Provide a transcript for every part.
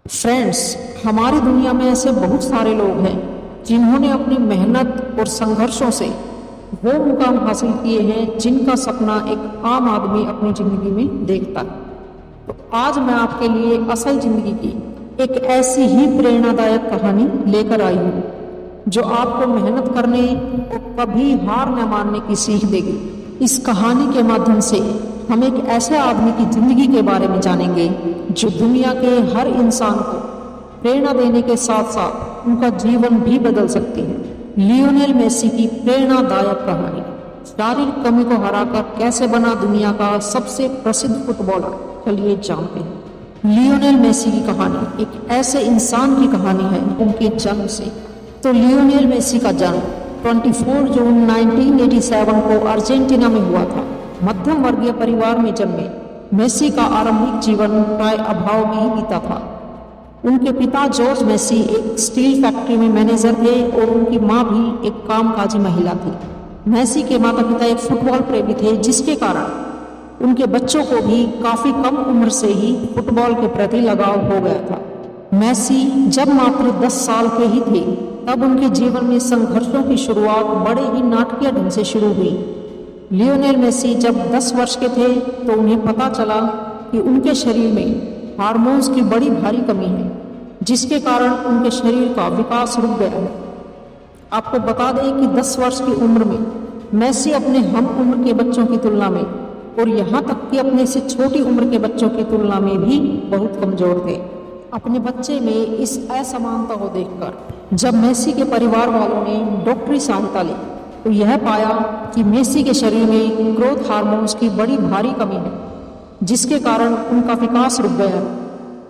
Friends, हमारी दुनिया में ऐसे बहुत सारे लोग हैं जिन्होंने अपनी मेहनत और संघर्षों से वो मुकाम हासिल किए हैं जिनका सपना एक आम आदमी अपनी जिंदगी में देखता है। तो आज मैं आपके लिए असल जिंदगी की एक ऐसी ही प्रेरणादायक कहानी लेकर आई हूँ जो आपको मेहनत करने और कभी हार न मानने की सीख देगी। इस कहानी के माध्यम से हम एक ऐसे आदमी की जिंदगी के बारे में जानेंगे जो दुनिया के हर इंसान को प्रेरणा देने के साथ साथ उनका जीवन भी बदल सकती है। लियोनेल मेसी की प्रेरणादायक कहानी। शारीरिक कमी को हराकर कैसे बना दुनिया का सबसे प्रसिद्ध फुटबॉलर, चलिए जानते हैं। लियोनेल मेसी की कहानी एक ऐसे इंसान की कहानी है उनके जन्म से। तो लियोनेल मेसी का जन्म 24 जून 1987 को अर्जेंटीना में हुआ था। मध्यम वर्गीय परिवार में जन्मे मेसी का आरंभिक जीवन प्राय अभाव में ही बीता था। उनके पिता जॉर्ज मेसी एक स्टील फैक्ट्री में मैनेजर थे और उनकी मां भी एक कामकाजी महिला थी। मेसी के माता पिता एक फुटबॉल प्रेमी थे, जिसके कारण उनके बच्चों को भी काफी कम उम्र से ही फुटबॉल के प्रति लगाव हो गया था। मेसी जब मात्र 10 साल के ही थे तब उनके जीवन में संघर्षों की शुरुआत बड़े ही नाटकीय ढंग से शुरू हुई। लियोनेल मेसी जब 10 वर्ष के थे तो उन्हें पता चला कि उनके शरीर में हार्मोन्स की बड़ी भारी कमी है, जिसके कारण उनके शरीर का विकास रुक गया है। आपको बता दें कि 10 वर्ष की उम्र में मेसी अपने हम उम्र के बच्चों की तुलना में और यहाँ तक कि अपने से छोटी उम्र के बच्चों की तुलना में भी बहुत कमजोर थे। अपने बच्चे में इस असमानता को देखकर जब मेसी के परिवार वालों ने डॉक्टरी सहायता ली तो यह पाया कि मेसी के शरीर में ग्रोथ हार्मोन्स की बड़ी भारी कमी है, जिसके कारण उनका विकास रुक गया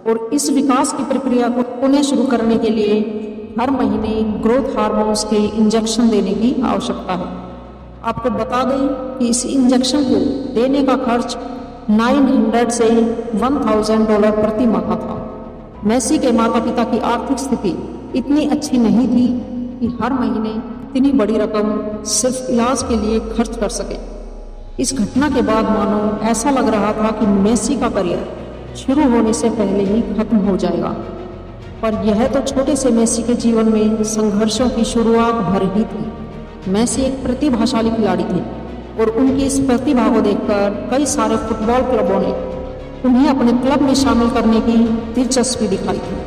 और इस विकास की प्रक्रिया को पुनः शुरू करने के लिए हर महीने ग्रोथ हार्मोन्स के इंजेक्शन देने की आवश्यकता है। आपको बता दें कि इस इंजेक्शन को देने का खर्च 900 से $1000 प्रति माह का था। मेसी के माता पिता की आर्थिक स्थिति इतनी अच्छी नहीं थी कि हर महीने इतनी बड़ी रकम सिर्फ इलाज के लिए खर्च कर सके। इस घटना के बाद मानो ऐसा लग रहा था कि मेसी का करियर शुरू होने से पहले ही खत्म हो जाएगा। पर यह तो छोटे से मेसी के जीवन में संघर्षों की शुरुआत भर ही थी। मेसी एक प्रतिभाशाली खिलाड़ी थे और उनकी इस प्रतिभा को देखकर कई सारे फुटबॉल क्लबों ने उन्हें अपने क्लब में शामिल करने की दिलचस्पी दिखाई थी।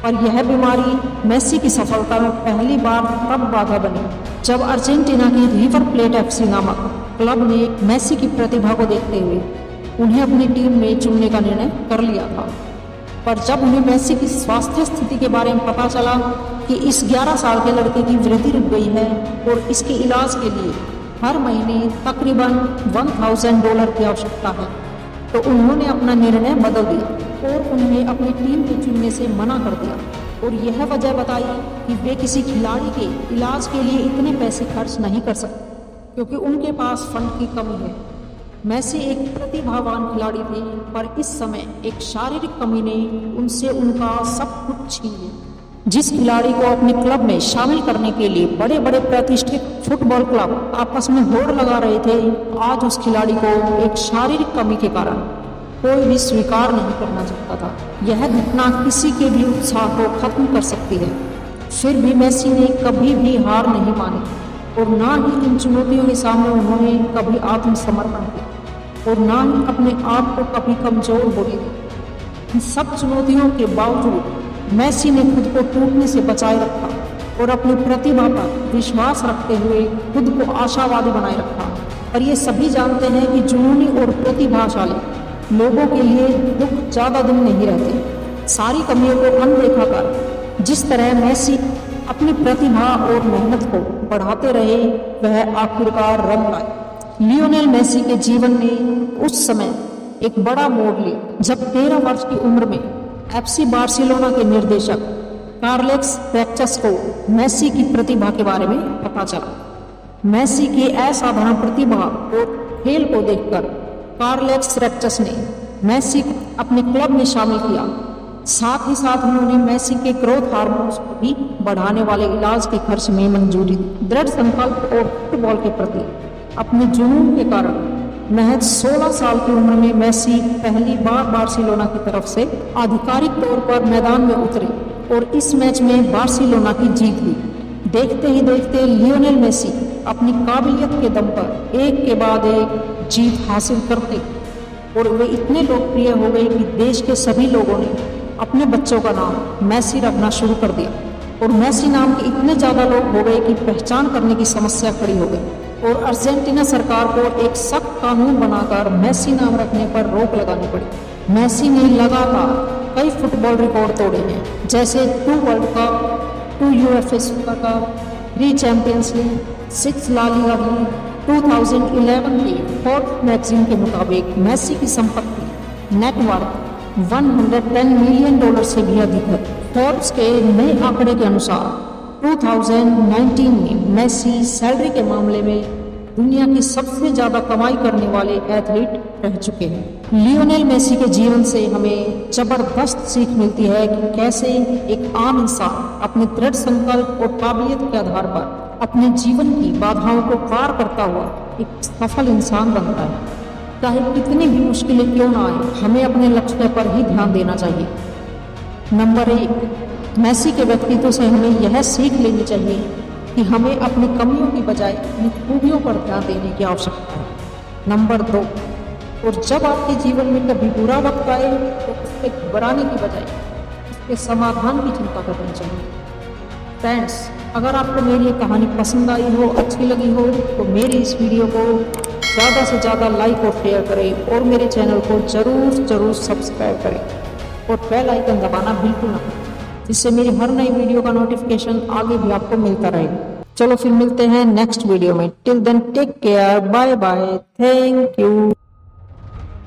और यह बीमारी मेसी की सफलता में पहली बार तब बाधा बनी जब अर्जेंटीना की रिवर प्लेट FC नामक क्लब ने मेसी की प्रतिभा को देखते हुए उन्हें अपनी टीम में चुनने का निर्णय कर लिया था। पर जब उन्हें मेसी की स्वास्थ्य स्थिति के बारे में पता चला कि इस 11 साल के लड़के की वृद्धि रुक गई है और इसके इलाज के लिए हर महीने तकरीबन $1000 की आवश्यकता है, तो उन्होंने अपना निर्णय बदल दिया और उन्हें अपनी टीम को चुनने से मना कर दिया और यह वजह बताई कि वे किसी खिलाड़ी के इलाज के लिए इतने पैसे खर्च नहीं कर सकते क्योंकि उनके पास फंड की कमी है। मेसी एक प्रतिभावान खिलाड़ी थे, पर इस समय एक शारीरिक कमी ने उनसे उनका सब कुछ छीन लिया। जिस खिलाड़ी को अपने क्लब में शामिल करने के लिए बड़े बड़े प्रतिष्ठित फुटबॉल क्लब आपस में होड़ लगा रहे थे, आज उस खिलाड़ी को एक शारीरिक कमी के कारण कोई भी स्वीकार नहीं करना चाहता था। यह घटना किसी के भी उत्साह को खत्म कर सकती है। फिर भी मेसी ने कभी भी हार नहीं मानी और ना ही इन चुनौतियों के सामने उन्होंने कभी आत्मसमर्पण किया और ना ही अपने आप को कभी कमजोर होने दिया। इन सब चुनौतियों के बावजूद मेसी ने खुद को टूटने से बचाए रखा और अपनी प्रतिभा पर विश्वास रखते हुए खुद को आशावादी बनाए रखा। और ये सभी जानते हैं कि जुनूनी और प्रतिभाशाली लोगों के लिए दुख ज्यादा दिन नहीं रहते। सारी कमियों को अनदेखा कर जिस तरह मेसी अपनी प्रतिभा और मेहनत को बढ़ाते रहे, वह आखिरकार रंग लाए। लियोनेल मेसी के जीवन ने उस समय एक बड़ा मोड़ लिया जब 13 वर्ष की उम्र में FC बार्सिलोना के निर्देशक कार्लेस रेक्चस को मेसी की प्रतिभा के बारे में पता चला। मेसी की असाधारण प्रतिभा और खेल को देखकर कार्लेस रेक्चस ने मेसी को अपने क्लब में शामिल किया। साथ ही साथ उन्होंने मेसी के ग्रोथ हार्मोन्स को भी बढ़ाने वाले इलाज के खर्च में मंजूरी दी। दृढ़ संकल्प और फुटबॉल के प्रति अपने जुनून के कारण महज 16 साल की उम्र में मेसी पहली बार बार्सिलोना की तरफ से आधिकारिक तौर पर मैदान में उतरे और इस मैच में बार्सिलोना की जीत हुई। देखते ही देखते लियोनेल मेसी अपनी काबिलियत के दम पर एक के बाद एक जीत हासिल करते और वे इतने लोकप्रिय हो गए कि देश के सभी लोगों ने अपने बच्चों का नाम मेसी रखना शुरू कर दिया और मेसी नाम के इतने ज़्यादा लोग हो गए कि पहचान करने की समस्या खड़ी हो गई और अर्जेंटीना सरकार को एक सख्त कानून बनाकर मेसी नाम रखने पर रोक लगानी पड़ी। मेसी ने लगातार कई फुटबॉल रिकॉर्ड तोड़े हैं, जैसे 2 world cup, 2 UEFA super cup, 3 champions league, 6 La Liga league. 2011 की फोर्ब्स मैगजीन के मुताबिक मेसी की संपत्ति नेटवर्थ $110 मिलियन से भी अधिक है। फोर्ब्स के नए आंकड़े के अनुसार 2019 में मेसी सैलरी के मामले में दुनिया की सबसे ज्यादा कमाई करने वाले एथलीट रह चुके हैं। लियोनेल मेसी के जीवन से हमें जबरदस्त सीख मिलती है कि कैसे एक आम इंसान अपने दृढ़ संकल्प और काबिलियत के आधार पर अपने जीवन की बाधाओं को पार करता हुआ एक सफल इंसान बनता है। चाहे कितनी भी मुश्किलें क्यों ना आए, हमें अपने लक्ष्य पर ही ध्यान देना चाहिए। नंबर 1, मेसी के व्यक्तित्व से हमें यह सीख लेनी चाहिए कि हमें अपनी कमियों की बजाय अपनी खूबियों पर ध्यान देने की आवश्यकता है। नंबर 2, और जब आपके जीवन में कभी बुरा वक्त आए तो उस पर घबराने की बजाय उसके समाधान की चिंता करनी चाहिए। फ्रेंड्स, अगर आपको मेरी ये कहानी पसंद आई हो, अच्छी लगी हो, तो मेरी इस वीडियो को ज़्यादा से ज़्यादा लाइक और शेयर करें और मेरे चैनल को ज़रूर सब्सक्राइब करें और बेल आइकन दबाना बिल्कुल ना भूलें, जिससे मेरी हर नई वीडियो का नोटिफिकेशन आगे भी आपको मिलता रहेगा। चलो फिर मिलते हैं नेक्स्ट वीडियो में। Till then take care, bye bye, thank you.